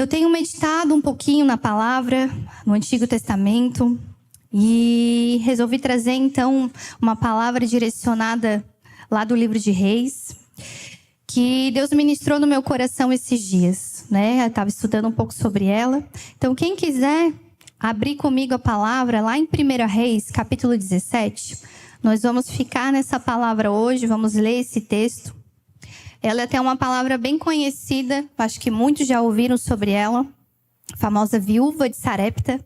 Eu tenho meditado um pouquinho na palavra, no Antigo Testamento, e resolvi trazer então uma palavra direcionada lá do livro de Reis, que Deus ministrou no meu coração esses dias, né? Eu estava estudando um pouco sobre ela. Então, quem quiser abrir comigo a palavra lá em 1 Reis, capítulo 17, nós vamos ficar nessa palavra hoje, vamos ler esse texto. Ela é até uma palavra bem conhecida, acho que muitos já ouviram sobre ela, a famosa viúva de Sarepta,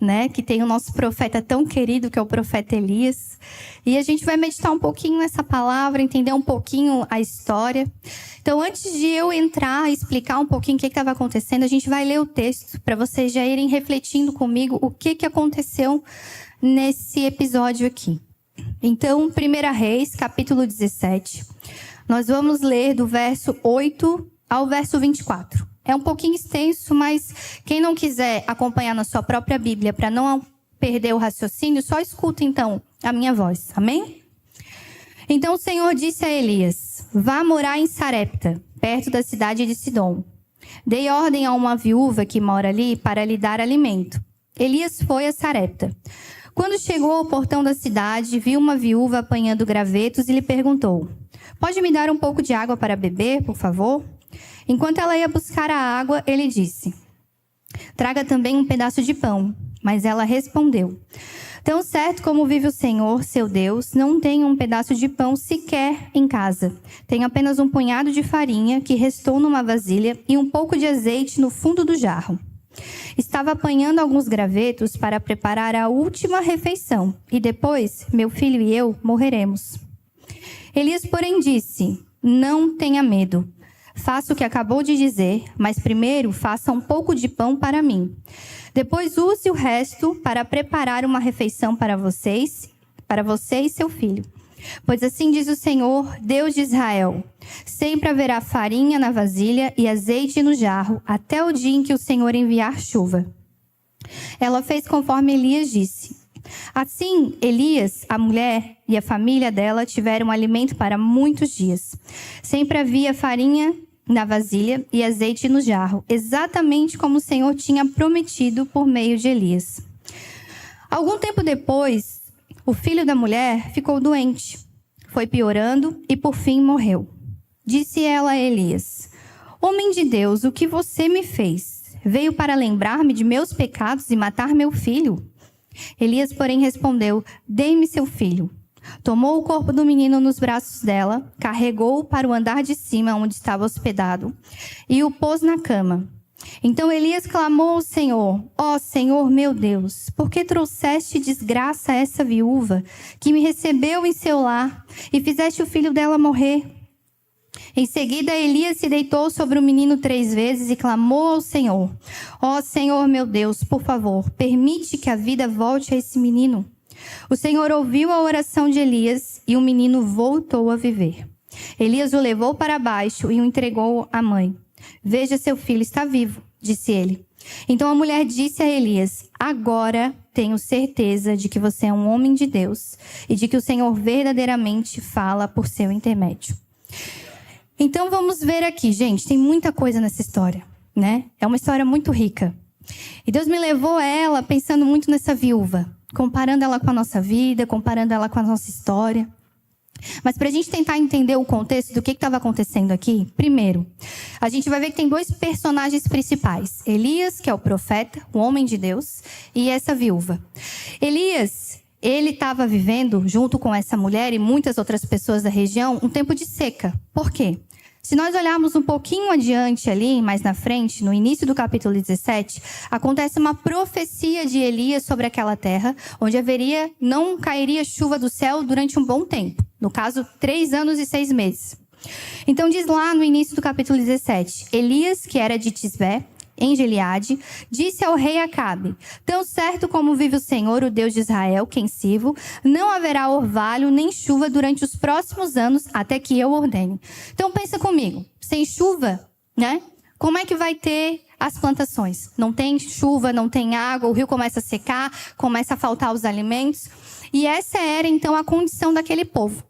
né? Que tem o nosso profeta tão querido, que é o profeta Elias. E a gente vai meditar um pouquinho nessa palavra, entender um pouquinho a história. Então, antes de eu entrar e explicar um pouquinho o que estava acontecendo, a gente vai ler o texto, para vocês já irem refletindo comigo o que aconteceu nesse episódio aqui. Então, 1 Reis, capítulo 17... Nós vamos ler do verso 8 ao verso 24. É um pouquinho extenso, mas quem não quiser acompanhar na sua própria Bíblia para não perder o raciocínio, só escuta então a minha voz. Amém? Então o Senhor disse a Elias: vá morar em Sarepta, perto da cidade de Sidom. Dei ordem a uma viúva que mora ali para lhe dar alimento. Elias foi a Sarepta. Quando chegou ao portão da cidade, viu uma viúva apanhando gravetos e lhe perguntou: pode me dar um pouco de água para beber, por favor? Enquanto ela ia buscar a água, ele disse: traga também um pedaço de pão. Mas ela respondeu: tão certo como vive o Senhor, seu Deus, não tenho um pedaço de pão sequer em casa. Tenho apenas um punhado de farinha que restou numa vasilha e um pouco de azeite no fundo do jarro. Estava apanhando alguns gravetos para preparar a última refeição, e depois meu filho e eu morreremos. Elias, porém, disse: não tenha medo. Faça o que acabou de dizer, mas primeiro faça um pouco de pão para mim. Depois use o resto para preparar uma refeição para você e seu filho. Pois assim diz o Senhor, Deus de Israel: sempre haverá farinha na vasilha e azeite no jarro, até o dia em que o Senhor enviar chuva. Ela fez conforme Elias disse. Assim, Elias, a mulher e a família dela tiveram alimento para muitos dias. Sempre havia farinha na vasilha e azeite no jarro, exatamente como o Senhor tinha prometido por meio de Elias. Algum tempo depois, o filho da mulher ficou doente. Foi piorando e por fim morreu. Disse ela a Elias: homem de Deus, o que você me fez? Veio para lembrar-me de meus pecados e matar meu filho? Elias, porém, respondeu: dê-me seu filho. Tomou o corpo do menino nos braços dela, carregou-o para o andar de cima onde estava hospedado e o pôs na cama. Então Elias clamou ao Senhor: ó Senhor meu Deus, por que trouxeste desgraça a essa viúva que me recebeu em seu lar e fizeste o filho dela morrer? Em seguida, Elias se deitou sobre o menino 3 vezes e clamou ao Senhor: ó Senhor meu Deus, por favor, permite que a vida volte a esse menino. O Senhor ouviu a oração de Elias e o menino voltou a viver. Elias o levou para baixo e o entregou à mãe. Veja, seu filho está vivo, disse ele. Então a mulher disse a Elias: agora tenho certeza de que você é um homem de Deus e de que o Senhor verdadeiramente fala por seu intermédio. Então vamos ver aqui, gente, tem muita coisa nessa história, né? É uma história muito rica. E Deus me levou a ela pensando muito nessa viúva, comparando ela com a nossa vida, comparando ela com a nossa história. Mas para a gente tentar entender o contexto do que estava acontecendo aqui, primeiro, a gente vai ver que tem 2 personagens principais. Elias, que é o profeta, o homem de Deus, e essa viúva. Elias, ele estava vivendo, junto com essa mulher e muitas outras pessoas da região, um tempo de seca. Por quê? Se nós olharmos um pouquinho adiante ali, mais na frente, no início do capítulo 17, acontece uma profecia de Elias sobre aquela terra, onde não cairia chuva do céu durante um bom tempo. No caso, 3 anos e 6 meses. Então diz lá no início do capítulo 17, Elias, que era de Tisbé, em Gileade, disse ao rei Acabe: tão certo como vive o Senhor, o Deus de Israel, quem sirvo, não haverá orvalho nem chuva durante os próximos anos, até que eu ordene. Então pensa comigo, sem chuva, né? Como é que vai ter as plantações? Não tem chuva, não tem água, o rio começa a secar, começa a faltar os alimentos. E essa era então a condição daquele povo.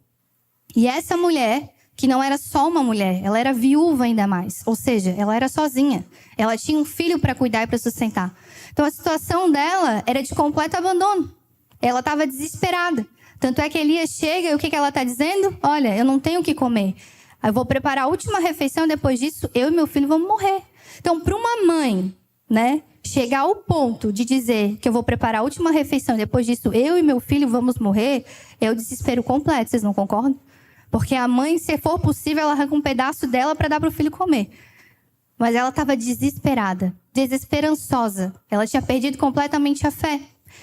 E essa mulher, que não era só uma mulher, ela era viúva ainda mais. Ou seja, ela era sozinha. Ela tinha um filho para cuidar e para sustentar. Então a situação dela era de completo abandono. Ela estava desesperada. Tanto é que Elias chega e o que ela está dizendo? Olha, eu não tenho o que comer. Eu vou preparar a última refeição e depois disso eu e meu filho vamos morrer. Então, para uma mãe, né, chegar ao ponto de dizer que eu vou preparar a última refeição e depois disso eu e meu filho vamos morrer, é o desespero completo, vocês não concordam? Porque a mãe, se for possível, ela arranca um pedaço dela para dar para o filho comer. Mas ela estava desesperada, desesperançosa. Ela tinha perdido completamente a fé.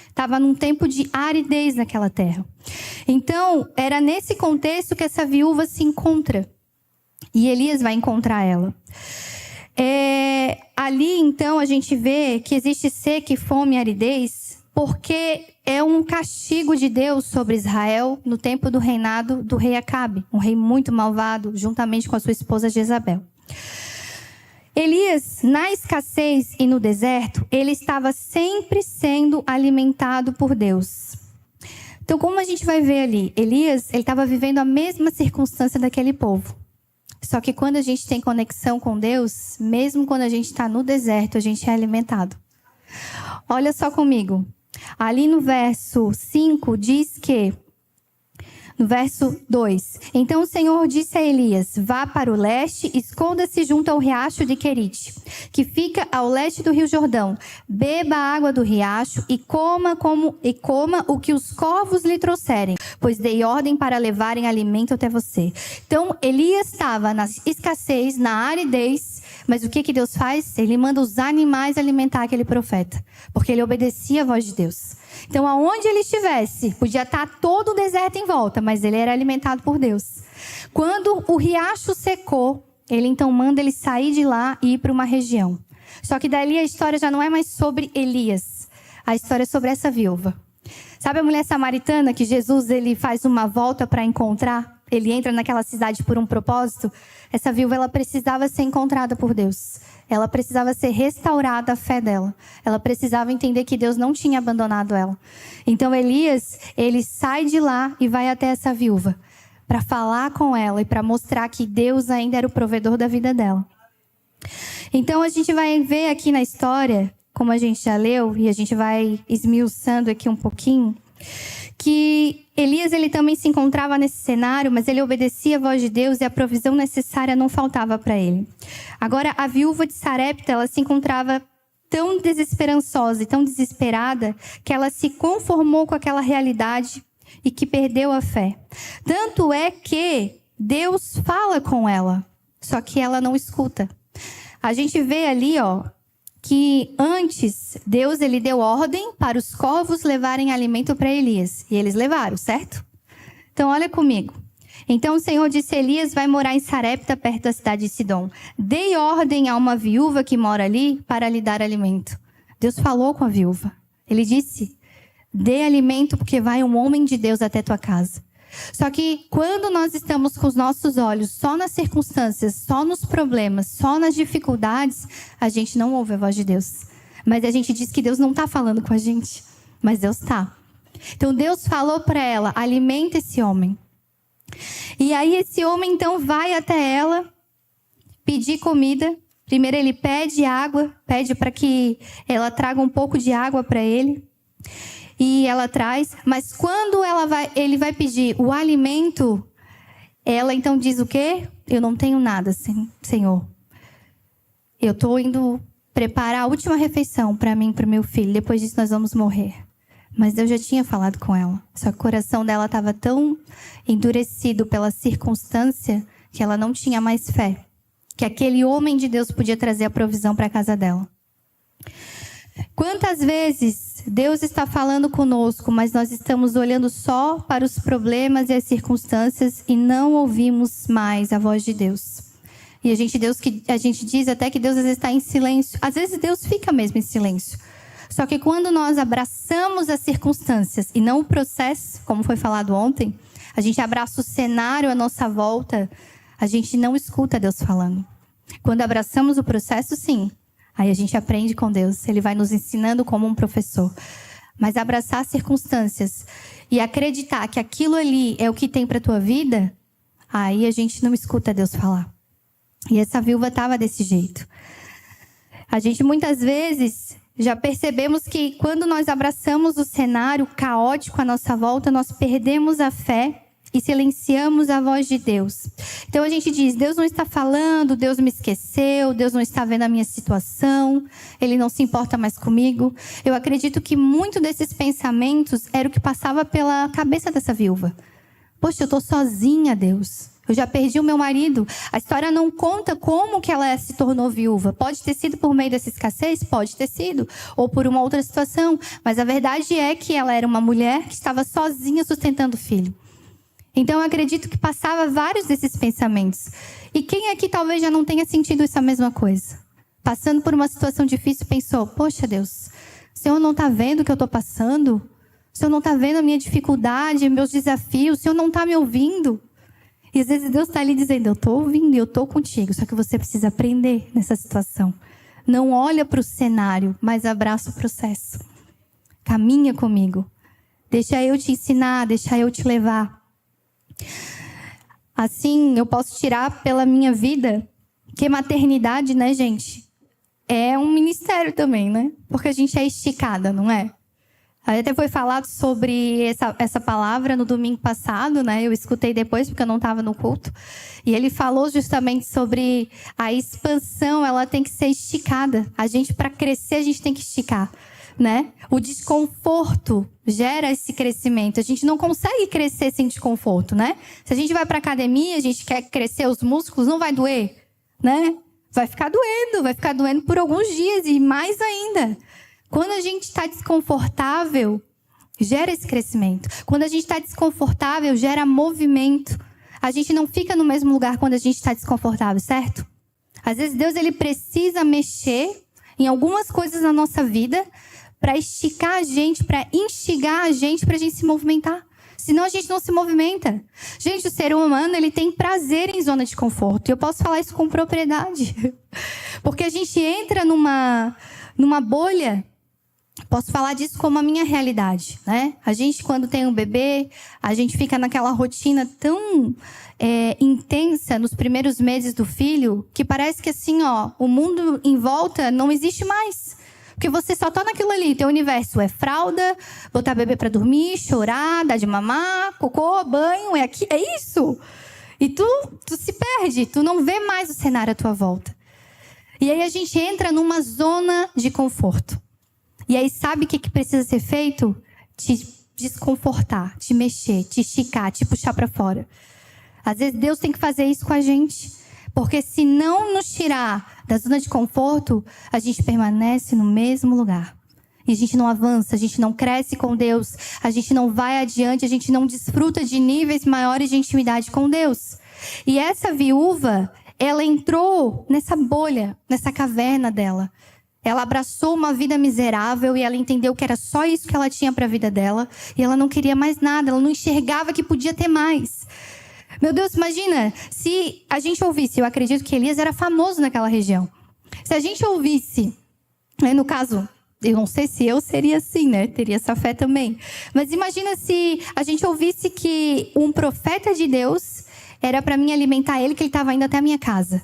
Estava num tempo de aridez naquela terra. Então, era nesse contexto que essa viúva se encontra. E Elias vai encontrar ela. Ali, então, a gente vê que existe seca e fome e aridez, porque é um castigo de Deus sobre Israel no tempo do reinado do rei Acabe, um rei muito malvado, juntamente com a sua esposa Jezabel. Elias, na escassez e no deserto, ele estava sempre sendo alimentado por Deus. Então, como a gente vai ver ali, Elias, ele estava vivendo a mesma circunstância daquele povo. Só que quando a gente tem conexão com Deus, mesmo quando a gente está no deserto, a gente é alimentado. Olha só comigo. Ali no verso 5 diz que... No verso 2. Então o Senhor disse a Elias, vá para o leste, esconda-se junto ao riacho de Querite, que fica ao leste do rio Jordão. Beba a água do riacho e coma o que os corvos lhe trouxerem, pois dei ordem para levarem alimento até você. Então Elias estava na escassez, na aridez, mas o que Deus faz? Ele manda os animais alimentar aquele profeta, porque ele obedecia a voz de Deus. Então, aonde ele estivesse, podia estar todo o deserto em volta, mas ele era alimentado por Deus. Quando o riacho secou, ele então manda ele sair de lá e ir para uma região. Só que dali a história já não é mais sobre Elias. A história é sobre essa viúva. Sabe a mulher samaritana que Jesus ele faz uma volta para encontrar? Ele entra naquela cidade por um propósito? Essa viúva ela precisava ser encontrada por Deus. Ela precisava ser restaurada a fé dela. Ela precisava entender que Deus não tinha abandonado ela. Então Elias, ele sai de lá e vai até essa viúva para falar com ela e para mostrar que Deus ainda era o provedor da vida dela. Então a gente vai ver aqui na história, como a gente já leu, e a gente vai esmiuçando aqui um pouquinho, que Elias ele também se encontrava nesse cenário, mas ele obedecia a voz de Deus e a provisão necessária não faltava para ele. Agora, a viúva de Sarepta, ela se encontrava tão desesperançosa e tão desesperada que ela se conformou com aquela realidade e que perdeu a fé. Tanto é que Deus fala com ela, só que ela não escuta. A gente vê ali, que antes Deus ele deu ordem para os corvos levarem alimento para Elias. E eles levaram, certo? Então olha comigo. Então o Senhor disse a Elias, vai morar em Sarepta, perto da cidade de Sidom. Dei ordem a uma viúva que mora ali para lhe dar alimento. Deus falou com a viúva. Ele disse, dê alimento porque vai um homem de Deus até tua casa. Só que quando nós estamos com os nossos olhos só nas circunstâncias, só nos problemas, só nas dificuldades, a gente não ouve a voz de Deus. Mas a gente diz que Deus não está falando com a gente, mas Deus está. Então Deus falou para ela, alimenta esse homem. E aí esse homem então vai até ela pedir comida. Primeiro ele pede água, pede para que ela traga um pouco de água para ele. E ela traz, mas quando ele vai pedir o alimento, ela então diz o quê? Eu não tenho nada, Senhor. Eu estou indo preparar a última refeição para mim e para o meu filho. Depois disso nós vamos morrer. Mas Deus já tinha falado com ela. Só que o coração dela estava tão endurecido pela circunstância que ela não tinha mais fé. Que aquele homem de Deus podia trazer a provisão para a casa dela. Quantas vezes Deus está falando conosco, mas nós estamos olhando só para os problemas e as circunstâncias e não ouvimos mais a voz de Deus. E a gente diz até que Deus às vezes está em silêncio. Às vezes Deus fica mesmo em silêncio. Só que quando nós abraçamos as circunstâncias e não o processo, como foi falado ontem, a gente abraça o cenário à nossa volta, a gente não escuta Deus falando. Quando abraçamos o processo, sim. Aí a gente aprende com Deus, Ele vai nos ensinando como um professor. Mas abraçar as circunstâncias e acreditar que aquilo ali é o que tem para a tua vida, aí a gente não escuta Deus falar. E essa viúva estava desse jeito. A gente muitas vezes já percebemos que quando nós abraçamos o cenário caótico à nossa volta, nós perdemos a fé e silenciamos a voz de Deus. Então a gente diz, Deus não está falando, Deus me esqueceu, Deus não está vendo a minha situação, Ele não se importa mais comigo. Eu acredito que muito desses pensamentos era o que passava pela cabeça dessa viúva. Poxa, eu estou sozinha, Deus. Eu já perdi o meu marido. A história não conta como que ela se tornou viúva. Pode ter sido por meio dessa escassez? Pode ter sido. Ou por uma outra situação. Mas a verdade é que ela era uma mulher que estava sozinha sustentando o filho. Então eu acredito que passava vários desses pensamentos. E quem aqui talvez já não tenha sentido essa mesma coisa? Passando por uma situação difícil, pensou, poxa Deus, o Senhor não está vendo o que eu estou passando? O Senhor não está vendo a minha dificuldade, meus desafios? O Senhor não está me ouvindo? E às vezes Deus está ali dizendo, eu estou ouvindo e eu estou contigo. Só que você precisa aprender nessa situação. Não olha para o cenário, mas abraça o processo. Caminha comigo. Deixa eu te ensinar, deixa eu te levar. Assim, eu posso tirar pela minha vida que maternidade, né, gente, é um ministério também, né? Porque a gente é esticada, não é? Até foi falado sobre essa palavra no domingo passado, né? Eu escutei depois, porque eu não estava no culto. E ele falou justamente sobre a expansão, ela tem que ser esticada. A gente, para crescer, a gente tem que esticar, né? O desconforto gera esse crescimento. A gente não consegue crescer sem desconforto, né? Se a gente vai para academia, a gente quer crescer os músculos, não vai doer, né? Vai ficar doendo por alguns dias e mais ainda. Quando a gente está desconfortável, gera esse crescimento. Quando a gente está desconfortável, gera movimento. A gente não fica no mesmo lugar quando a gente está desconfortável, certo? Às vezes Deus ele precisa mexer em algumas coisas na nossa vida para esticar a gente, para instigar a gente se movimentar. Senão a gente não se movimenta. Gente, o ser humano ele tem prazer em zona de conforto. E eu posso falar isso com propriedade. Porque a gente entra numa bolha. Posso falar disso como a minha realidade, né? A gente, quando tem um bebê, a gente fica naquela rotina tão intensa nos primeiros meses do filho, que parece que assim, ó, o mundo em volta não existe mais. Porque você só tá naquilo ali. Teu universo é fralda, botar bebê pra dormir, chorar, dar de mamar, cocô, banho, é isso. E tu se perde, tu não vê mais o cenário à tua volta. E aí a gente entra numa zona de conforto. E aí sabe o que precisa ser feito? Te desconfortar, te mexer, te esticar, te puxar para fora. Às vezes Deus tem que fazer isso com a gente. Porque se não nos tirar da zona de conforto, a gente permanece no mesmo lugar. E a gente não avança, a gente não cresce com Deus, a gente não vai adiante, a gente não desfruta de níveis maiores de intimidade com Deus. E essa viúva, ela entrou nessa bolha, nessa caverna dela. Ela abraçou uma vida miserável e ela entendeu que era só isso que ela tinha para a vida dela. E ela não queria mais nada, ela não enxergava que podia ter mais. Meu Deus, imagina, se a gente ouvisse, eu acredito que Elias era famoso naquela região. Se a gente ouvisse, no caso, eu não sei se eu seria assim, né? Teria essa fé também. Mas imagina se a gente ouvisse que um profeta de Deus era para mim alimentar ele, que ele estava indo até a minha casa.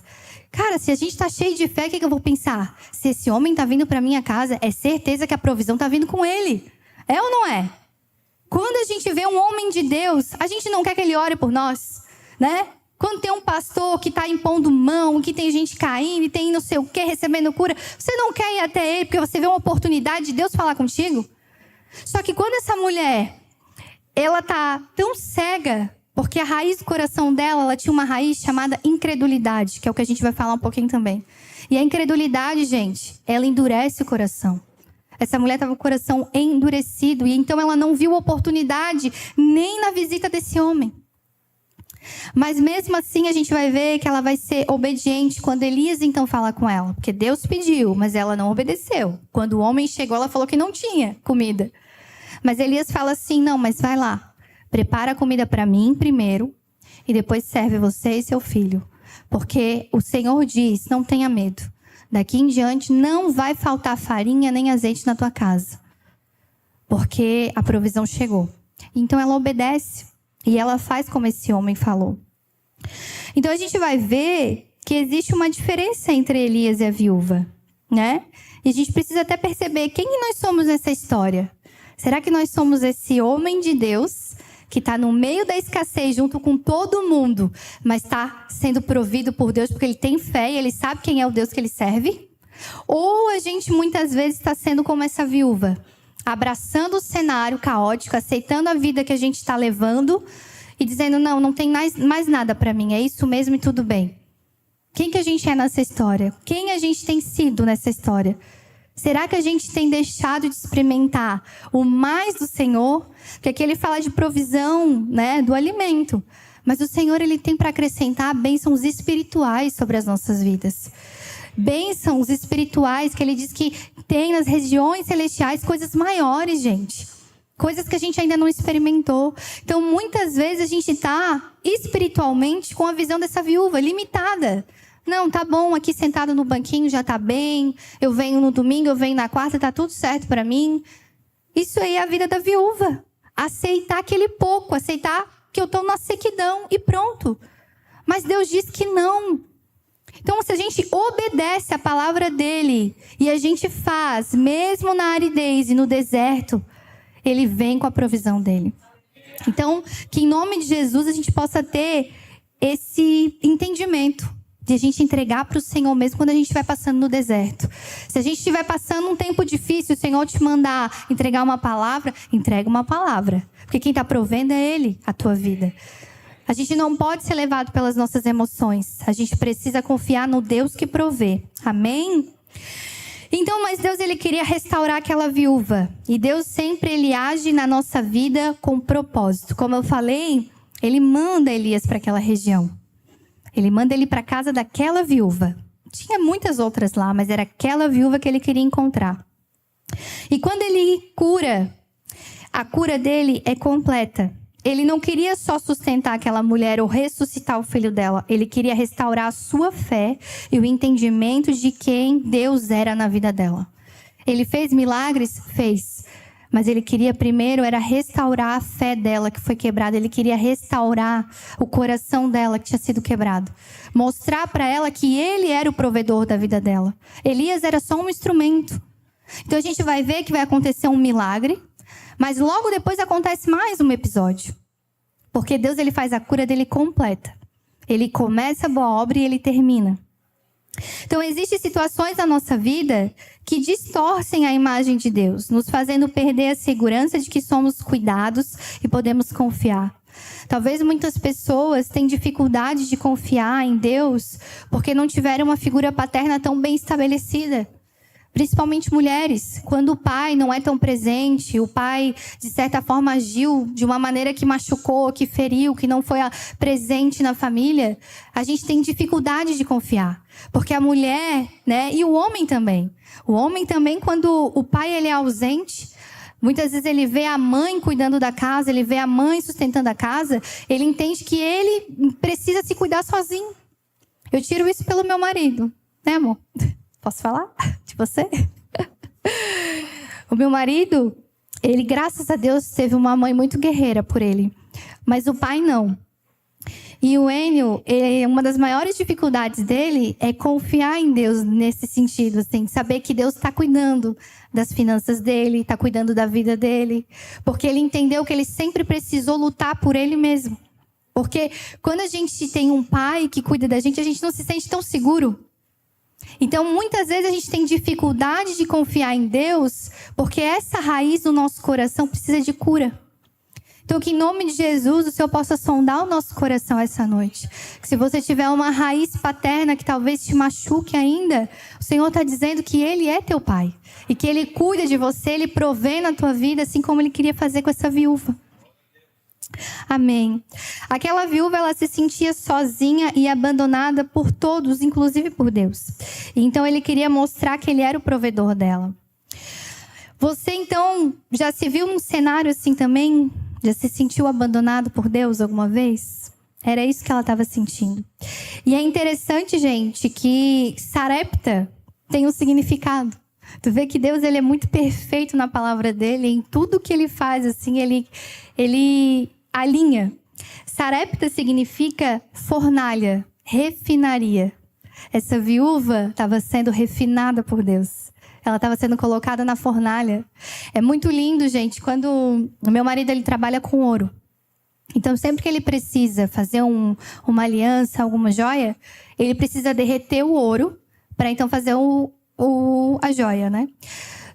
Cara, se a gente tá cheio de fé, o que eu vou pensar? Se esse homem tá vindo pra minha casa, é certeza que a provisão tá vindo com ele. É ou não é? Quando a gente vê um homem de Deus, a gente não quer que ele ore por nós, né? Quando tem um pastor que tá impondo mão, que tem gente caindo, e tem não sei o quê, recebendo cura, você não quer ir até ele porque você vê uma oportunidade de Deus falar contigo? Só que quando essa mulher, ela tá tão cega, porque a raiz do coração dela, ela tinha uma raiz chamada incredulidade, que é o que a gente vai falar um pouquinho também. E a incredulidade, gente, ela endurece o coração. Essa mulher estava com o coração endurecido, e então ela não viu oportunidade nem na visita desse homem. Mas mesmo assim, a gente vai ver que ela vai ser obediente quando Elias então fala com ela. Porque Deus pediu, mas ela não obedeceu. Quando o homem chegou, ela falou que não tinha comida. Mas Elias fala assim, não, mas vai lá. Prepara a comida para mim primeiro e depois serve você e seu filho. Porque o Senhor diz, não tenha medo. Daqui em diante não vai faltar farinha nem azeite na tua casa. Porque a provisão chegou. Então ela obedece e ela faz como esse homem falou. Então a gente vai ver que existe uma diferença entre Elias e a viúva. né? E a gente precisa até perceber quem nós somos nessa história. Será que nós somos esse homem de Deus que está no meio da escassez junto com todo mundo, mas está sendo provido por Deus porque ele tem fé e ele sabe quem é o Deus que ele serve? Ou a gente muitas vezes está sendo como essa viúva, abraçando o cenário caótico, aceitando a vida que a gente está levando e dizendo, não tem mais nada para mim, é isso mesmo e tudo bem. Quem que a gente é nessa história? Quem a gente tem sido nessa história? Será que a gente tem deixado de experimentar o mais do Senhor? Porque aqui ele fala de provisão, né, do alimento. Mas o Senhor, ele tem para acrescentar bênçãos espirituais sobre as nossas vidas. Bênçãos espirituais que ele diz que tem nas regiões celestiais coisas maiores, gente. Coisas que a gente ainda não experimentou. Então, muitas vezes a gente está espiritualmente com a visão dessa viúva, limitada. Não, tá bom, aqui sentado no banquinho já tá bem. Eu venho no domingo, eu venho na quarta, tá tudo certo para mim. Isso aí é a vida da viúva. Aceitar aquele pouco, aceitar que eu tô na sequidão e pronto. Mas Deus diz que não. Então, se a gente obedece a palavra dele e a gente faz, mesmo na aridez e no deserto, ele vem com a provisão dele. Então, que em nome de Jesus a gente possa ter esse entendimento de a gente entregar para o Senhor mesmo quando a gente estiver passando no deserto. Se a gente estiver passando um tempo difícil, o Senhor te mandar entregar uma palavra, entrega uma palavra. Porque quem está provendo é Ele, a tua vida. A gente não pode ser levado pelas nossas emoções. A gente precisa confiar no Deus que provê. Amém? Então, mas Deus, ele queria restaurar aquela viúva. E Deus sempre, ele age na nossa vida com propósito. Como eu falei, ele manda Elias para aquela região. Ele manda ele para a casa daquela viúva. Tinha muitas outras lá, mas era aquela viúva que ele queria encontrar. E quando ele cura, a cura dele é completa. Ele não queria só sustentar aquela mulher ou ressuscitar o filho dela. Ele queria restaurar a sua fé e o entendimento de quem Deus era na vida dela. Ele fez milagres? Fez. Mas ele queria primeiro era restaurar a fé dela que foi quebrada. Ele queria restaurar o coração dela que tinha sido quebrado. Mostrar para ela que ele era o provedor da vida dela. Elias era só um instrumento. Então a gente vai ver que vai acontecer um milagre. Mas logo depois acontece mais um episódio. Porque Deus, ele faz a cura dele completa. Ele começa a boa obra e ele termina. Então, existem situações na nossa vida que distorcem a imagem de Deus, nos fazendo perder a segurança de que somos cuidados e podemos confiar. Talvez muitas pessoas tenham dificuldade de confiar em Deus porque não tiveram uma figura paterna tão bem estabelecida. Principalmente mulheres, quando o pai não é tão presente, o pai, de certa forma, agiu de uma maneira que machucou, que feriu, que não foi presente na família, a gente tem dificuldade de confiar. Porque a mulher, né, e o homem também. O homem também, quando o pai ele é ausente, muitas vezes ele vê a mãe cuidando da casa, ele vê a mãe sustentando a casa, ele entende que ele precisa se cuidar sozinho. Eu tiro isso pelo meu marido, né, amor? Posso falar de você? O meu marido, ele, graças a Deus, teve uma mãe muito guerreira por ele. Mas o pai não. E o Enio, uma das maiores dificuldades dele é confiar em Deus nesse sentido, assim, saber que Deus está cuidando das finanças dele, está cuidando da vida dele. Porque ele entendeu que ele sempre precisou lutar por ele mesmo. Porque quando a gente tem um pai que cuida da gente não se sente tão seguro. Então, muitas vezes a gente tem dificuldade de confiar em Deus porque essa raiz do nosso coração precisa de cura. Então, que em nome de Jesus o Senhor possa sondar o nosso coração essa noite. Que se você tiver uma raiz paterna que talvez te machuque ainda, o Senhor está dizendo que Ele é teu pai. E que Ele cuida de você, Ele provê na tua vida, assim como Ele queria fazer com essa viúva. Amém. Aquela viúva, ela se sentia sozinha e abandonada por todos, inclusive por Deus. Então, ele queria mostrar que ele era o provedor dela. Você, então, já se viu num cenário assim também? Já se sentiu abandonado por Deus alguma vez? Era isso que ela estava sentindo. E é interessante, gente, que Sarepta tem um significado. Tu vê que Deus, ele é muito perfeito na palavra dele, em tudo que ele faz, assim, ele alinha. Sarepta significa fornalha, refinaria. Essa viúva estava sendo refinada por Deus. Ela estava sendo colocada na fornalha. É muito lindo, gente, quando o meu marido ele trabalha com ouro. Então, sempre que ele precisa fazer uma aliança, alguma joia, ele precisa derreter o ouro para então fazer a joia, né?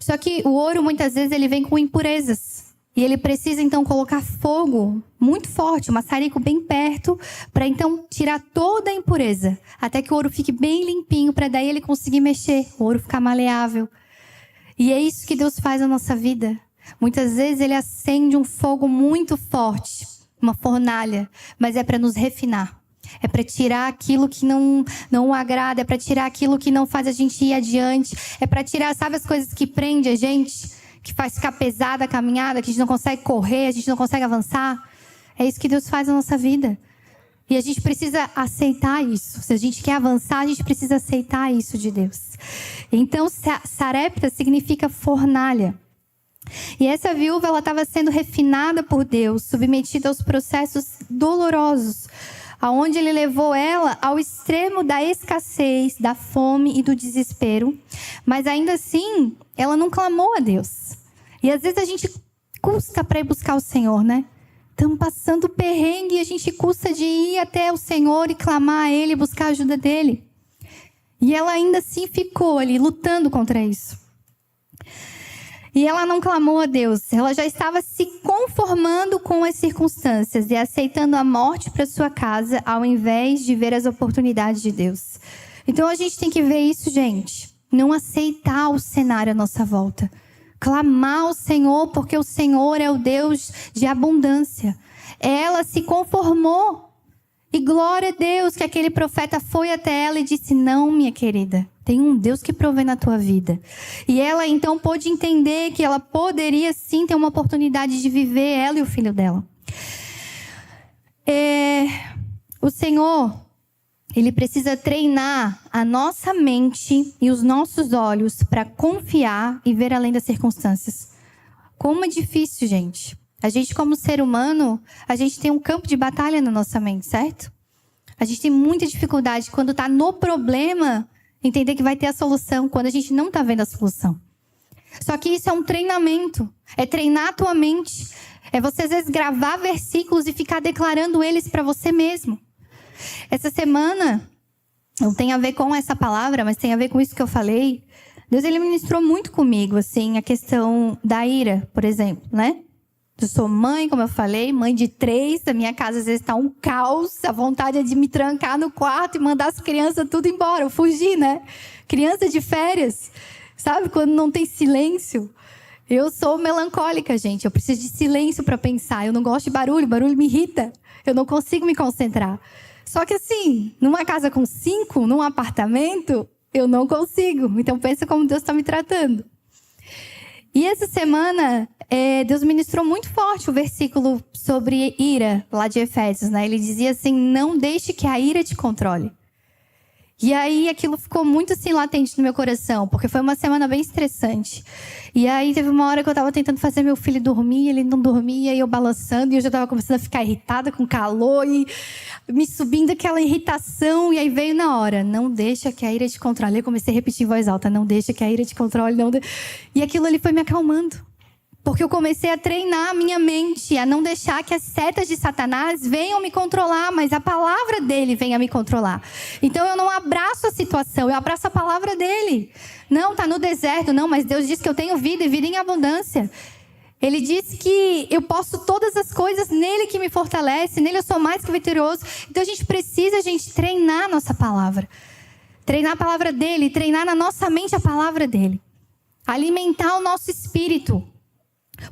Só que o ouro, muitas vezes, ele vem com impurezas. E ele precisa, então, colocar fogo muito forte, um maçarico bem perto, para então tirar toda a impureza. Até que o ouro fique bem limpinho, para daí ele conseguir mexer, o ouro ficar maleável. E é isso que Deus faz na nossa vida. Muitas vezes ele acende um fogo muito forte, uma fornalha, mas é para nos refinar. É para tirar aquilo que não o agrada, é para tirar aquilo que não faz a gente ir adiante, é para tirar, sabe, as coisas que prendem a gente, que faz ficar pesada a caminhada, que a gente não consegue correr, a gente não consegue avançar. É isso que Deus faz na nossa vida. E a gente precisa aceitar isso. Se a gente quer avançar, a gente precisa aceitar isso de Deus. Então, Sarepta significa fornalha. E essa viúva, ela estava sendo refinada por Deus, submetida aos processos dolorosos, aonde ele levou ela ao extremo da escassez, da fome e do desespero. Mas ainda assim, ela não clamou a Deus. E às vezes a gente custa para ir buscar o Senhor, né? Estamos passando perrengue e a gente custa de ir até o Senhor e clamar a Ele, buscar a ajuda dEle. E ela ainda assim ficou ali, lutando contra isso. E ela não clamou a Deus. Ela já estava se conformando com as circunstâncias e aceitando a morte para sua casa, ao invés de ver as oportunidades de Deus. Então a gente tem que ver isso, gente. Não aceitar o cenário à nossa volta. Clamar ao Senhor, porque o Senhor é o Deus de abundância. Ela se conformou. E glória a Deus que aquele profeta foi até ela e disse: não, minha querida, tem um Deus que provê na tua vida. E ela então pôde entender que ela poderia sim ter uma oportunidade de viver, ela e o filho dela. O Senhor, Ele precisa treinar a nossa mente e os nossos olhos para confiar e ver além das circunstâncias. Como é difícil, gente. A gente, como ser humano, a gente tem um campo de batalha na nossa mente, certo? A gente tem muita dificuldade quando está no problema, entender que vai ter a solução, quando a gente não está vendo a solução. Só que isso é um treinamento. É treinar a tua mente. É você, às vezes, gravar versículos e ficar declarando eles para você mesmo. Essa semana, não tem a ver com essa palavra, mas tem a ver com isso que eu falei. Deus, Ele ministrou muito comigo, assim, a questão da ira, por exemplo, né? Eu sou mãe, como eu falei, mãe de 3. A minha casa às vezes está um caos. A vontade é de me trancar no quarto e mandar as crianças tudo embora. Eu fugi, né? Criança de férias. Sabe? Quando não tem silêncio. Eu sou melancólica, gente. Eu preciso de silêncio para pensar. Eu não gosto de barulho. Barulho me irrita. Eu não consigo me concentrar. Só que assim, numa casa com 5, num apartamento, eu não consigo. Então pensa como Deus está me tratando. E essa semana, Deus ministrou muito forte o versículo sobre ira, lá de Efésios, né? Ele dizia assim: não deixe que a ira te controle. E aí aquilo ficou muito assim latente no meu coração, porque foi uma semana bem estressante. E aí teve uma hora que eu estava tentando fazer meu filho dormir, ele não dormia, e eu balançando, e eu já estava começando a ficar irritada com calor, e me subindo aquela irritação, e aí veio na hora: não deixa que a ira te controle. Eu comecei a repetir em voz alta: não deixa que a ira te controle, não deixa. E aquilo ali foi me acalmando. Porque eu comecei a treinar a minha mente, a não deixar que as setas de Satanás venham me controlar, mas a palavra dele venha me controlar. Então eu não abraço a situação, eu abraço a palavra dele. Não, tá no deserto, não, mas Deus diz que eu tenho vida e vida em abundância. Ele diz que eu posso todas as coisas nele que me fortalece, nele eu sou mais que vitorioso. Então a gente precisa, treinar a nossa palavra. Treinar a palavra dele, treinar na nossa mente a palavra dele. Alimentar o nosso espírito.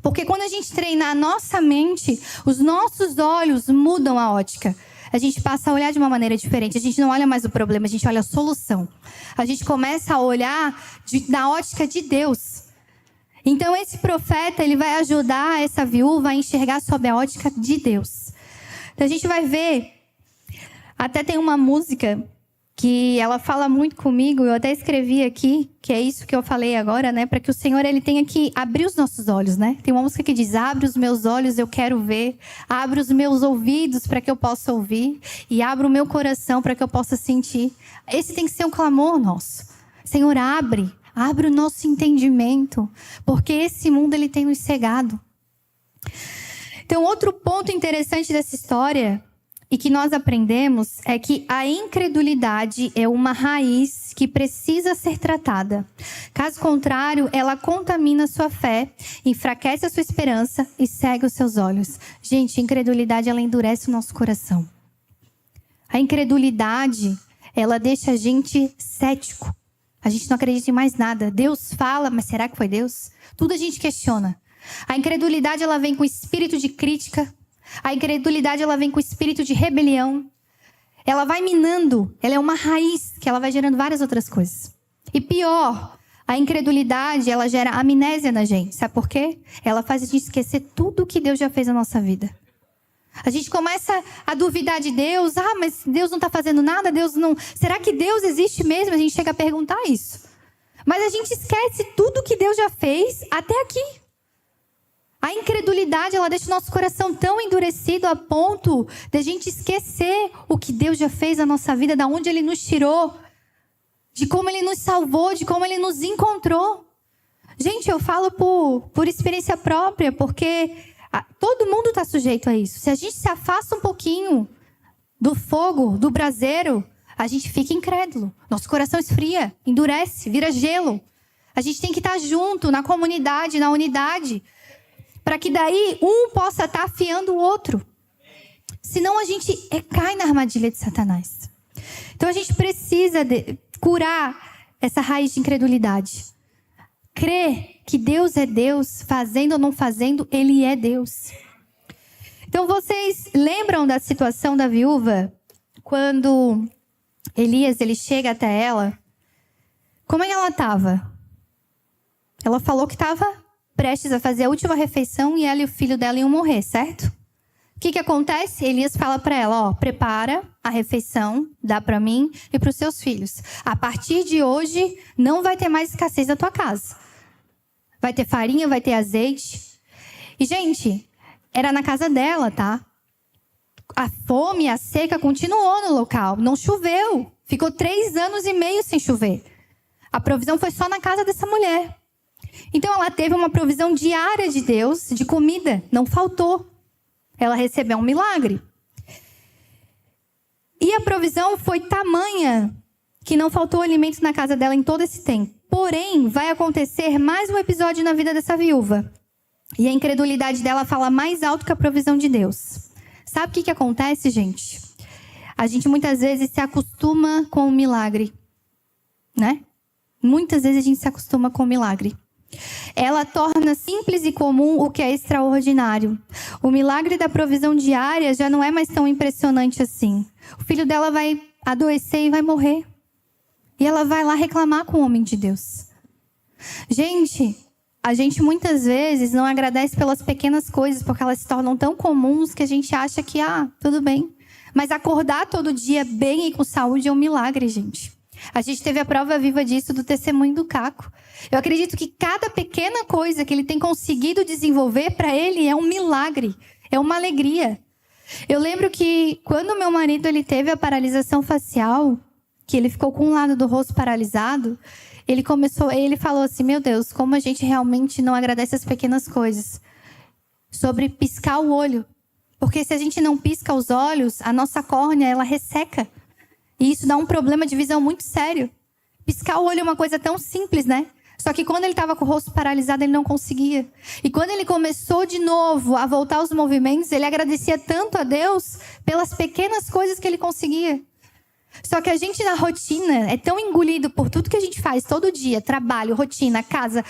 Porque quando a gente treinar a nossa mente, os nossos olhos mudam a ótica. A gente passa a olhar de uma maneira diferente. A gente não olha mais o problema, a gente olha a solução. A gente começa a olhar da ótica de Deus. Então esse profeta, ele vai ajudar essa viúva a enxergar sob a ótica de Deus. Então a gente vai ver, até tem uma música que ela fala muito comigo. Eu até escrevi aqui, que é isso que eu falei agora, né? Para que o Senhor, ele tenha que abrir os nossos olhos, né? Tem uma música que diz: abre os meus olhos, eu quero ver. Abre os meus ouvidos para que eu possa ouvir. E abre o meu coração para que eu possa sentir. Esse tem que ser um clamor nosso. Senhor, abre o nosso entendimento. Porque esse mundo, ele tem nos cegado. Então, outro ponto interessante dessa história, e que nós aprendemos, é que a incredulidade é uma raiz que precisa ser tratada. Caso contrário, ela contamina a sua fé, enfraquece a sua esperança e cega os seus olhos. Gente, a incredulidade, ela endurece o nosso coração. A incredulidade, ela deixa a gente cético. A gente não acredita em mais nada. Deus fala, mas será que foi Deus? Tudo a gente questiona. A incredulidade, ela vem com espírito de crítica. A incredulidade, ela vem com espírito de rebelião. Ela vai minando. Ela é uma raiz que ela vai gerando várias outras coisas. E pior, a incredulidade, ela gera amnésia na gente. Sabe por quê? Ela faz a gente esquecer tudo que Deus já fez na nossa vida. A gente começa a duvidar de Deus. Ah, mas Deus não está fazendo nada? Deus não... Será que Deus existe mesmo? A gente chega a perguntar isso. Mas a gente esquece tudo que Deus já fez até aqui. A incredulidade, ela deixa o nosso coração tão endurecido a ponto de a gente esquecer o que Deus já fez na nossa vida, de onde Ele nos tirou, de como Ele nos salvou, de como Ele nos encontrou. Gente, eu falo por experiência própria, porque todo mundo está sujeito a isso. Se a gente se afasta um pouquinho do fogo, do braseiro, a gente fica incrédulo. Nosso coração esfria, endurece, vira gelo. A gente tem que estar junto, na comunidade, na unidade, para que daí um possa estar afiando o outro. Senão a gente cai na armadilha de Satanás. Então a gente precisa curar essa raiz de incredulidade. Crer que Deus é Deus, fazendo ou não fazendo, Ele é Deus. Então vocês lembram da situação da viúva? Quando Elias, ele chega até ela. Como é que ela estava? Ela falou que estava prestes a fazer a última refeição e ela e o filho dela iam morrer, certo? O que acontece? Elias fala para ela, prepara a refeição, dá para mim e para os seus filhos. A partir de hoje, não vai ter mais escassez na tua casa. Vai ter farinha, vai ter azeite. E, gente, era na casa dela, tá? A fome, a seca continuou no local. Não choveu. Ficou 3 anos e meio sem chover. A provisão foi só na casa dessa mulher. Então, ela teve uma provisão diária de Deus, de comida. Não faltou. Ela recebeu um milagre. E a provisão foi tamanha que não faltou alimento na casa dela em todo esse tempo. Porém, vai acontecer mais um episódio na vida dessa viúva. E a incredulidade dela fala mais alto que a provisão de Deus. Sabe o que acontece, gente? A gente muitas vezes se acostuma com o milagre, né? Muitas vezes a gente se acostuma com o milagre. Ela torna simples e comum o que é extraordinário. O milagre da provisão diária já não é mais tão impressionante assim. O filho dela vai adoecer e vai morrer. E ela vai lá reclamar com o homem de Deus. Gente, a gente muitas vezes não agradece pelas pequenas coisas, porque elas se tornam tão comuns que a gente acha que, tudo bem. Mas acordar todo dia bem e com saúde é um milagre, gente. A gente teve a prova viva disso do testemunho do Caco. Eu acredito que cada pequena coisa que ele tem conseguido desenvolver, para ele é um milagre, é uma alegria. Eu lembro que quando meu marido ele teve a paralisação facial, que ele ficou com um lado do rosto paralisado, ele falou assim, meu Deus, como a gente realmente não agradece as pequenas coisas. Sobre piscar o olho. Porque se a gente não pisca os olhos, a nossa córnea, ela resseca. E isso dá um problema de visão muito sério. Piscar o olho é uma coisa tão simples, né? Só que quando ele estava com o rosto paralisado, ele não conseguia. E quando ele começou de novo a voltar aos movimentos, ele agradecia tanto a Deus pelas pequenas coisas que ele conseguia. Só que a gente na rotina é tão engolido por tudo que a gente faz todo dia. Trabalho, rotina, casa,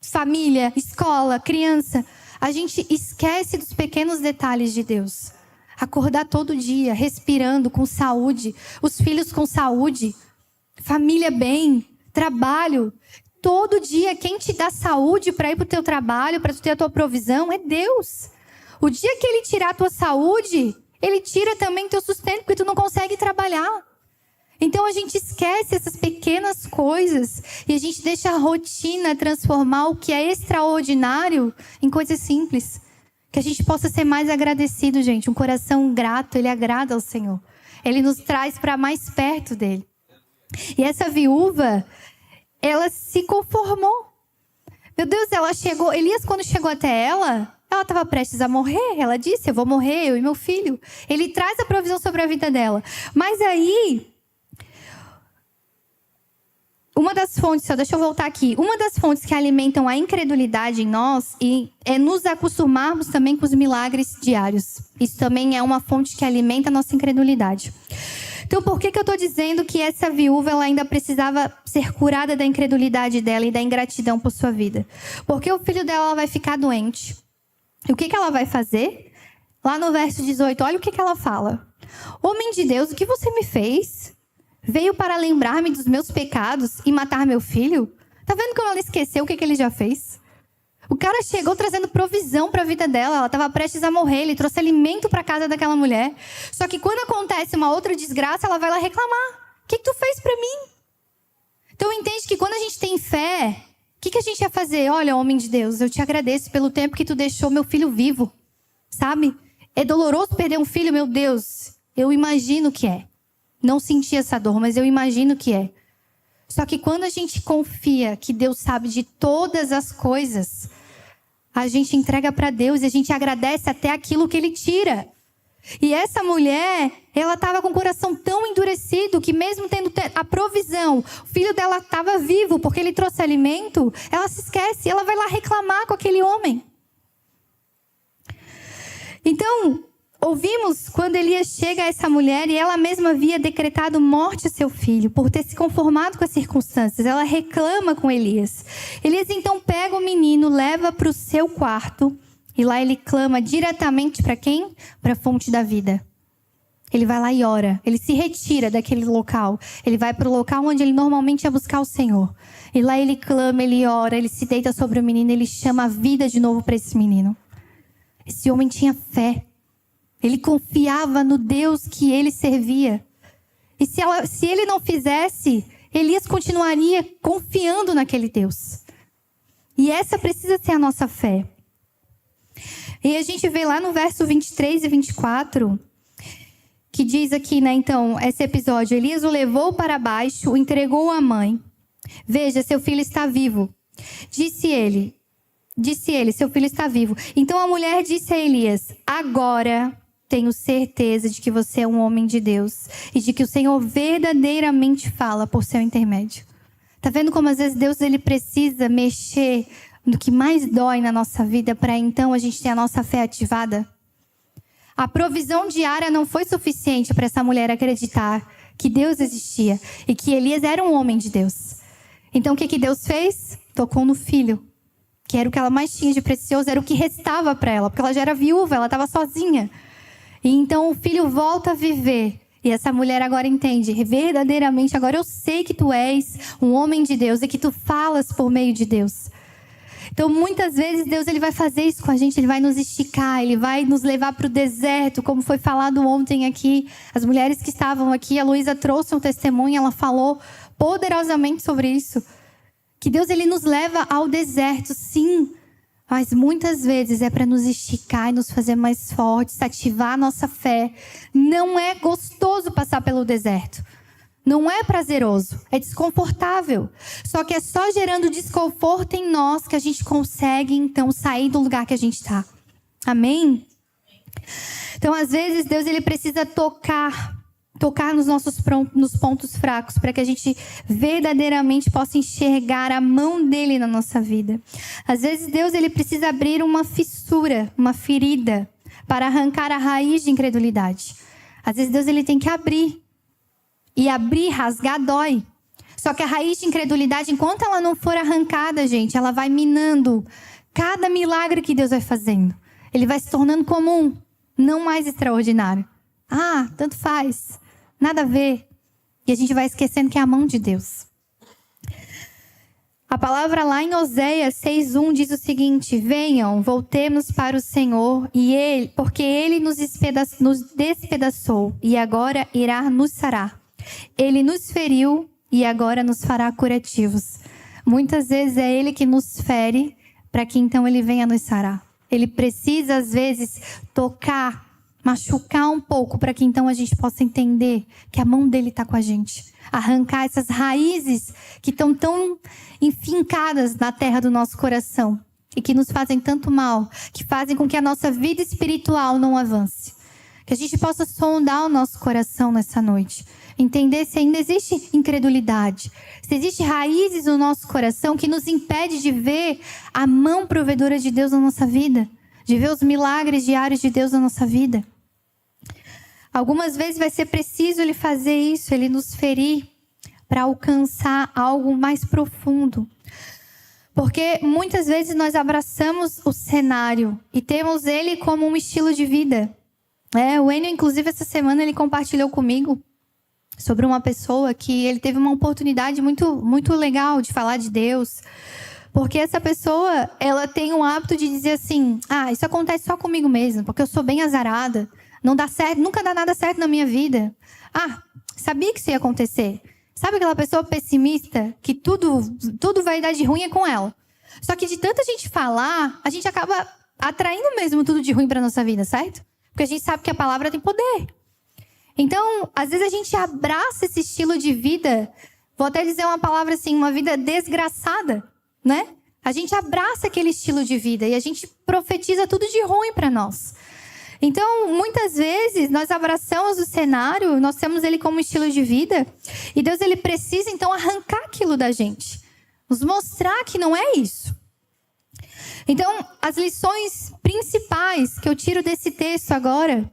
família, escola, criança. A gente esquece dos pequenos detalhes de Deus. Acordar todo dia, respirando, com saúde. Os filhos com saúde. Família bem. Trabalho. Todo dia, quem te dá saúde para ir para o teu trabalho, para tu ter a tua provisão, é Deus. O dia que Ele tirar a tua saúde, Ele tira também teu sustento, porque tu não consegue trabalhar. Então a gente esquece essas pequenas coisas e a gente deixa a rotina transformar o que é extraordinário em coisas simples. Que a gente possa ser mais agradecido, gente. Um coração grato, ele agrada ao Senhor. Ele nos traz para mais perto dele. E essa viúva, ela se conformou. Meu Deus, ela chegou. Elias, quando chegou até ela estava prestes a morrer. Ela disse: eu vou morrer, eu e meu filho. Ele traz a provisão sobre a vida dela. Mas aí, uma das fontes, deixa eu voltar aqui. Uma das fontes que alimentam a incredulidade em nós é nos acostumarmos também com os milagres diários. Isso também é uma fonte que alimenta a nossa incredulidade. Então, por que eu estou dizendo que essa viúva ela ainda precisava ser curada da incredulidade dela e da ingratidão por sua vida? Porque o filho dela vai ficar doente. E o que ela vai fazer? Lá no verso 18, olha o que ela fala. Homem de Deus, o que você me fez? Veio para lembrar-me dos meus pecados e matar meu filho? Tá vendo como ela esqueceu o que ele já fez? O cara chegou trazendo provisão para a vida dela. Ela estava prestes a morrer. Ele trouxe alimento para a casa daquela mulher. Só que quando acontece uma outra desgraça, ela vai lá reclamar. O que tu fez para mim? Então entende que quando a gente tem fé, o que a gente ia fazer? Olha, homem de Deus, eu te agradeço pelo tempo que tu deixou meu filho vivo. Sabe? É doloroso perder um filho, meu Deus. Eu imagino que é. Não senti essa dor, mas eu imagino que é. Só que quando a gente confia que Deus sabe de todas as coisas, a gente entrega para Deus e a gente agradece até aquilo que Ele tira. E essa mulher, ela estava com o coração tão endurecido que mesmo tendo a provisão, o filho dela estava vivo porque ele trouxe alimento, ela se esquece, ela vai lá reclamar com aquele homem. Então, ouvimos quando Elias chega a essa mulher e ela mesma havia decretado morte a seu filho por ter se conformado com as circunstâncias. Ela reclama com Elias. Elias então pega o menino, leva para o seu quarto e lá ele clama diretamente para quem? Para a fonte da vida. Ele vai lá e ora. Ele se retira daquele local. Ele vai para o local onde ele normalmente ia buscar o Senhor. E lá ele clama, ele ora, ele se deita sobre o menino, ele chama a vida de novo para esse menino. Esse homem tinha fé. Ele confiava no Deus que ele servia. E se ele não fizesse, Elias continuaria confiando naquele Deus. E essa precisa ser a nossa fé. E a gente vê lá no verso 23 e 24, que diz aqui, né, então, esse episódio. Elias o levou para baixo, o entregou à mãe. Veja, seu filho está vivo. Disse ele, seu filho está vivo. Então a mulher disse a Elias: agora tenho certeza de que você é um homem de Deus e de que o Senhor verdadeiramente fala por seu intermédio. Tá vendo como às vezes Deus ele precisa mexer no que mais dói na nossa vida para então a gente ter a nossa fé ativada? A provisão diária não foi suficiente para essa mulher acreditar que Deus existia e que Elias era um homem de Deus. Então o que Deus fez? Tocou no filho, que era o que ela mais tinha de precioso, era o que restava para ela, porque ela já era viúva, ela estava sozinha. E então o filho volta a viver. E essa mulher agora entende, verdadeiramente, agora eu sei que tu és um homem de Deus e que tu falas por meio de Deus. Então muitas vezes Deus ele vai fazer isso com a gente, ele vai nos esticar, ele vai nos levar para o deserto, como foi falado ontem aqui. As mulheres que estavam aqui, a Luísa trouxe um testemunho, ela falou poderosamente sobre isso. Que Deus ele nos leva ao deserto, sim. Mas muitas vezes é para nos esticar e nos fazer mais fortes, ativar a nossa fé. Não é gostoso passar pelo deserto. Não é prazeroso, é desconfortável. Só que é só gerando desconforto em nós que a gente consegue, então, sair do lugar que a gente está. Amém? Então, às vezes, Deus ele precisa tocar nos pontos fracos, para que a gente verdadeiramente possa enxergar a mão dele na nossa vida. Às vezes, Deus ele precisa abrir uma fissura, uma ferida, para arrancar a raiz de incredulidade. Às vezes, Deus ele tem que abrir. E abrir, rasgar, dói. Só que a raiz de incredulidade, enquanto ela não for arrancada, gente, ela vai minando cada milagre que Deus vai fazendo. Ele vai se tornando comum, não mais extraordinário. Ah, tanto faz. Nada a ver. E a gente vai esquecendo que é a mão de Deus. A palavra lá em Oséias 6:1 diz o seguinte: venham, voltemos para o Senhor, porque Ele nos despedaçou e agora irá nos sarar. Ele nos feriu e agora nos fará curativos. Muitas vezes é Ele que nos fere para que então Ele venha nos sarar. Ele precisa, às vezes, tocar, machucar um pouco para que então a gente possa entender que a mão dele está com a gente. Arrancar essas raízes que estão tão enfincadas na terra do nosso coração e que nos fazem tanto mal, que fazem com que a nossa vida espiritual não avance. Que a gente possa sondar o nosso coração nessa noite. Entender se ainda existe incredulidade. Se existe raízes no nosso coração que nos impede de ver a mão provedora de Deus na nossa vida. De ver os milagres diários de Deus na nossa vida. Algumas vezes vai ser preciso Ele fazer isso, Ele nos ferir para alcançar algo mais profundo. Porque muitas vezes nós abraçamos o cenário e temos ele como um estilo de vida. O Enio, inclusive, essa semana ele compartilhou comigo sobre uma pessoa que ele teve uma oportunidade muito, muito legal de falar de Deus. Porque essa pessoa, ela tem um hábito de dizer assim, isso acontece só comigo mesmo, porque eu sou bem azarada, não dá certo, nunca dá nada certo na minha vida. Sabia que isso ia acontecer. Sabe aquela pessoa pessimista que tudo vai dar de ruim é com ela. Só que de tanta gente falar, a gente acaba atraindo mesmo tudo de ruim para nossa vida, certo? Porque a gente sabe que a palavra tem poder. Então, às vezes a gente abraça esse estilo de vida, vou até dizer uma palavra assim, uma vida desgraçada, né? A gente abraça aquele estilo de vida e a gente profetiza tudo de ruim para nós. Então, muitas vezes, nós abraçamos o cenário, nós temos ele como estilo de vida, e Deus ele precisa, então, arrancar aquilo da gente. Nos mostrar que não é isso. Então, as lições principais que eu tiro desse texto agora,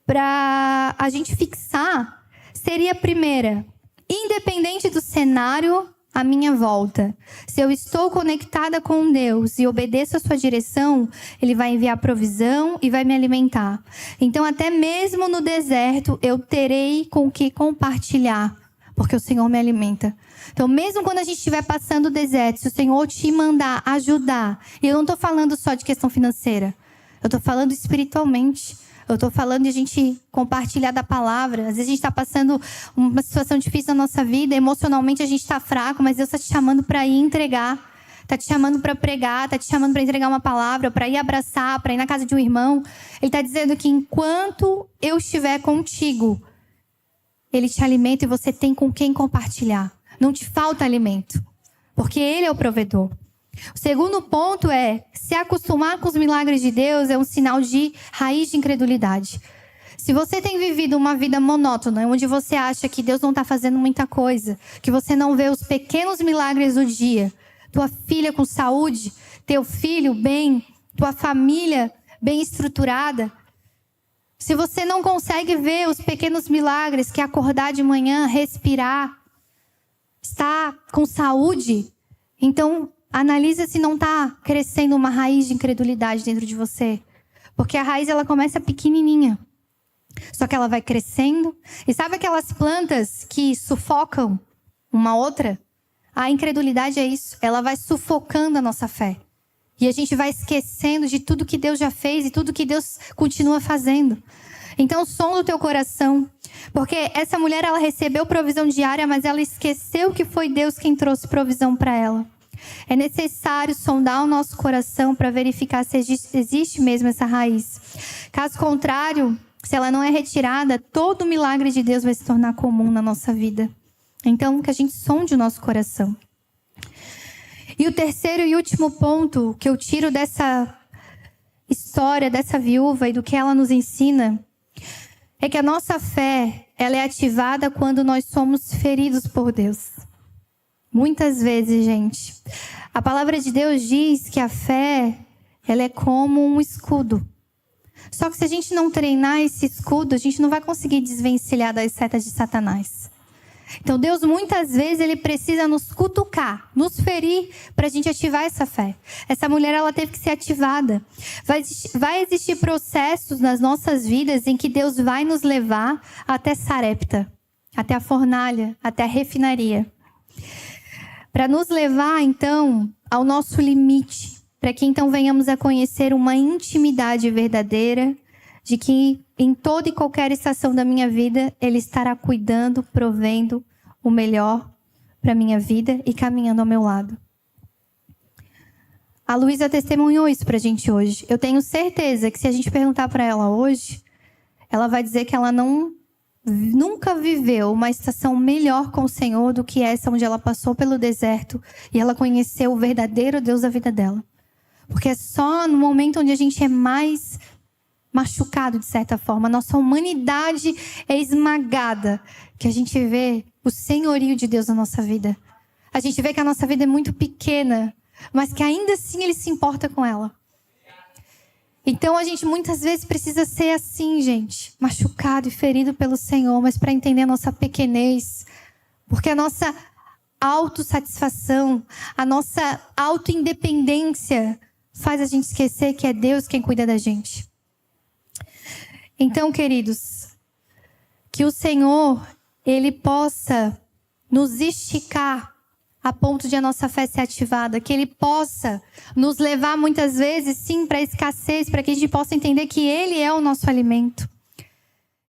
para a gente fixar, seria a primeira: independente do cenário à minha volta, se eu estou conectada com Deus e obedeço a sua direção, Ele vai enviar provisão e vai me alimentar. Então, até mesmo no deserto, eu terei com o que compartilhar, porque o Senhor me alimenta. Então, mesmo quando a gente estiver passando o deserto, se o Senhor te mandar ajudar, e eu não estou falando só de questão financeira, eu estou falando espiritualmente. Eu estou falando de a gente compartilhar da palavra. Às vezes a gente está passando uma situação difícil na nossa vida, emocionalmente a gente está fraco, mas Deus está te chamando para ir entregar. Está te chamando para pregar, está te chamando para entregar uma palavra, para ir abraçar, para ir na casa de um irmão. Ele está dizendo que enquanto eu estiver contigo, Ele te alimenta e você tem com quem compartilhar. Não te falta alimento, porque Ele é o provedor. O segundo ponto é, se acostumar com os milagres de Deus é um sinal de raiz de incredulidade. Se você tem vivido uma vida monótona, onde você acha que Deus não está fazendo muita coisa, que você não vê os pequenos milagres do dia, tua filha com saúde, teu filho bem, tua família bem estruturada, se você não consegue ver os pequenos milagres, que é acordar de manhã, respirar, estar com saúde, então analisa se não está crescendo uma raiz de incredulidade dentro de você. Porque a raiz ela começa pequenininha. Só que ela vai crescendo. E sabe aquelas plantas que sufocam uma outra? A incredulidade é isso. Ela vai sufocando a nossa fé. E a gente vai esquecendo de tudo que Deus já fez e tudo que Deus continua fazendo. Então, sonda o teu coração. Porque essa mulher, ela recebeu provisão diária, mas ela esqueceu que foi Deus quem trouxe provisão para ela. É necessário sondar o nosso coração para verificar se existe mesmo essa raiz. Caso contrário, se ela não é retirada, todo milagre de Deus vai se tornar comum na nossa vida. Então, que a gente sonde o nosso coração. E o terceiro e último ponto que eu tiro dessa história, dessa viúva e do que ela nos ensina, é que a nossa fé, ela é ativada quando nós somos feridos por Deus. Muitas vezes, gente, a palavra de Deus diz que a fé, ela é como um escudo. Só que se a gente não treinar esse escudo, a gente não vai conseguir desvencilhar das setas de Satanás. Então Deus muitas vezes ele precisa nos cutucar, nos ferir para a gente ativar essa fé. Essa mulher ela teve que ser ativada. Vai existir processos nas nossas vidas em que Deus vai nos levar até Sarepta, até a fornalha, até a refinaria. Para nos levar, então, ao nosso limite. Para que, então, venhamos a conhecer uma intimidade verdadeira de que em toda e qualquer estação da minha vida, Ele estará cuidando, provendo o melhor para a minha vida e caminhando ao meu lado. A Luísa testemunhou isso pra gente hoje. Eu tenho certeza que se a gente perguntar para ela hoje, ela vai dizer que ela nunca viveu uma estação melhor com o Senhor do que essa onde ela passou pelo deserto e ela conheceu o verdadeiro Deus da vida dela. Porque é só no momento onde a gente é mais machucado, de certa forma, nossa humanidade é esmagada, que a gente vê o senhorio de Deus na nossa vida. A gente vê que a nossa vida é muito pequena, mas que ainda assim Ele se importa com ela. Então a gente muitas vezes precisa ser assim, gente, machucado e ferido pelo Senhor, mas para entender a nossa pequenez, porque a nossa autossatisfação, a nossa autoindependência faz a gente esquecer que é Deus quem cuida da gente. Então, queridos, que o Senhor, Ele possa nos esticar a ponto de a nossa fé ser ativada, que Ele possa nos levar muitas vezes, sim, para a escassez, para que a gente possa entender que Ele é o nosso alimento.